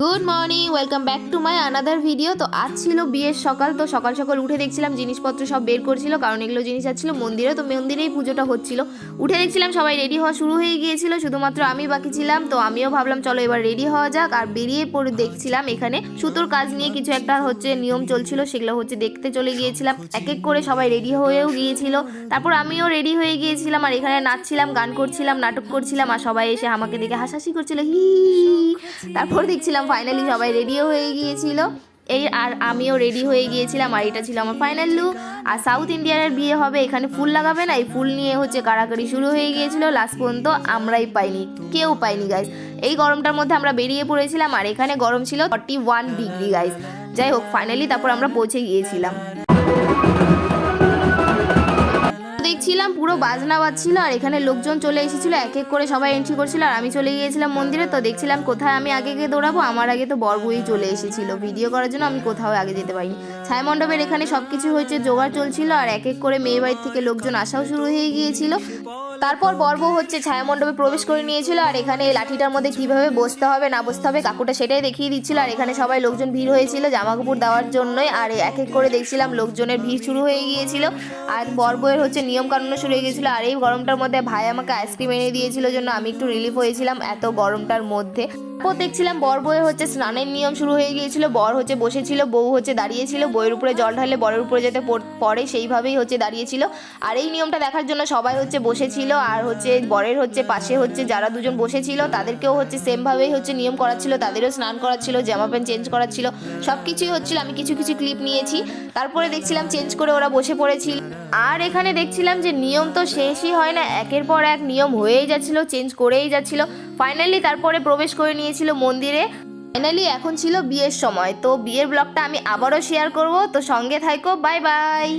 Good morning, welcome back to my another video. তো আজ ছিল বিয়ের সকাল। তো সকাল সকাল উঠে দেখছিলাম জিনিসপত্র সব বের করছিল, কারণ এগুলো জিনিস আসছিল মন্দিরে। তো মন্দিরেই পুজোটা হচ্ছিল। উঠে দেখছিলাম সবাই রেডি হওয়া শুরু হয়ে গিয়েছিল, শুধুমাত্র আমি বাকি ছিলাম। তো আমিও ভাবলাম চলো এবার রেডি হওয়া যাক। আর বেরিয়ে পড়ে দেখছিলাম এখানে সুতোর কাজ নিয়ে কিছু একটা নিয়ম চলছিল, সেগুলো দেখতে চলে গিয়েছিলাম। এক এক করে সবাই রেডি হয়েও গিয়েছিল, তারপর আমিও রেডি হয়ে গিয়েছিলাম। আর এখানে নাচছিলাম, গান করছিলাম, নাটক করছিলাম, আর সবাই এসে আমাকে দেখে হাসাহাসি করছিল, হি। তারপর দেখছিলাম ফাইনালি সবাই রেডিও হয়ে গিয়েছিল। আর আমিও রেডি হয়ে গিয়েছিলাম। আর এটা ছিল আমার ফাইনাল লুক। আর সাউথ ইন্ডিয়ানের বিয়ে হবে, এখানে ফুল লাগাবে না, এই ফুল নিয়ে কাড়াকাড়ি শুরু হয়ে গিয়েছিল। লাস্ট পর্যন্ত আমরাই পাইনি, কেউ পাইনি গাইজ। এই গরমটার মধ্যে আমরা বেরিয়ে পড়েছিলাম, আর এখানে গরম ছিল 41 ডিগ্রি গাইজ। যাই হোক, ফাইনালি তারপর আমরা পৌঁছে গিয়েছিলাম। দেখছিলাম পুরো বাজনা বাজছিল, আর এখানে লোকজন চলে এসেছিল, এক এক করে সবাই এন্ট্রি করছিল। আর আমি চলে গিয়েছিলাম মন্দিরে। তো দেখছিলাম কোথায় আমি আগে গিয়ে দৌড়াবো। আমার আগে তো বরবুই চলে এসেছিল ভিডিও করার জন্য, আমি কোথাও আগে যেতে পারিনি। ছায়া মণ্ডপের এখানে সবকিছু জোগাড় চলছিল, আর এক এক করে মেয়ে বাড়ির থেকে লোকজন আসাও শুরু হয়ে গিয়েছিল। তারপর বরবউ ছায়া মণ্ডপে প্রবেশ করে নিয়েছিল। আর এখানে লাঠিটার মধ্যে কিভাবে বসতে হবে না বসতে হবে কাকুটা সেটাই দেখিয়ে দিচ্ছিল। আর এখানে সবাই লোকজন ভিড় হয়েছিল জামা কাপড় দেওয়ার জন্যই। আর এক এক করে দেখছিলাম লোকজনের ভিড় শুরু হয়ে গিয়েছিল। আর বরবউয়ের নিয়ম কানুন শুরু হয়ে গিয়েছিল। আর এই গরমটার মধ্যে ভাই আমাকে আইসক্রিম এনে দিয়েছিল, জন্য আমি একটু রিলিফ হয়েছিলাম এত গরমটার মধ্যে। তারপর দেখছিলাম বরবউয়ের স্নানের নিয়ম শুরু হয়ে গিয়েছিল। বর বসেছিল, বউ দাঁড়িয়েছিল। বউয়ের উপরে জল ঢাললে বরের উপরে যাতে পড়ে সেইভাবেই দাঁড়িয়েছিল। আর এই নিয়মটা দেখার জন্য সবাই বসেছিল। আর বরের পাশে যারা দুজন বসেছিল তাদেরকেও সেম ভাবেই নিয়ম করাচ্ছিল, তাদেরও স্নান করাচ্ছিল, জামা প্যান্ট চেঞ্জ করাচ্ছিল, সব কিছুই হচ্ছিল। আমি কিছু কিছু ক্লিপ নিয়েছি। তারপরে দেখছিলাম চেঞ্জ করে ওরা বসে পড়েছিল। আর এখানে দেখছিলাম যে নিয়ম তো শেষই হয় না, একের পর এক নিয়ম হয়েই যাচ্ছিল, চেঞ্জ করেই যাচ্ছিল। ফাইনালি তারপরে প্রবেশ করে নিয়েছিল মন্দিরে। ফাইনালি এখন ছিল বিয়ের সময়। তো বিয়ের ব্লগটা আমি আবারও শেয়ার করব, তো সঙ্গে থাকো। Bye bye.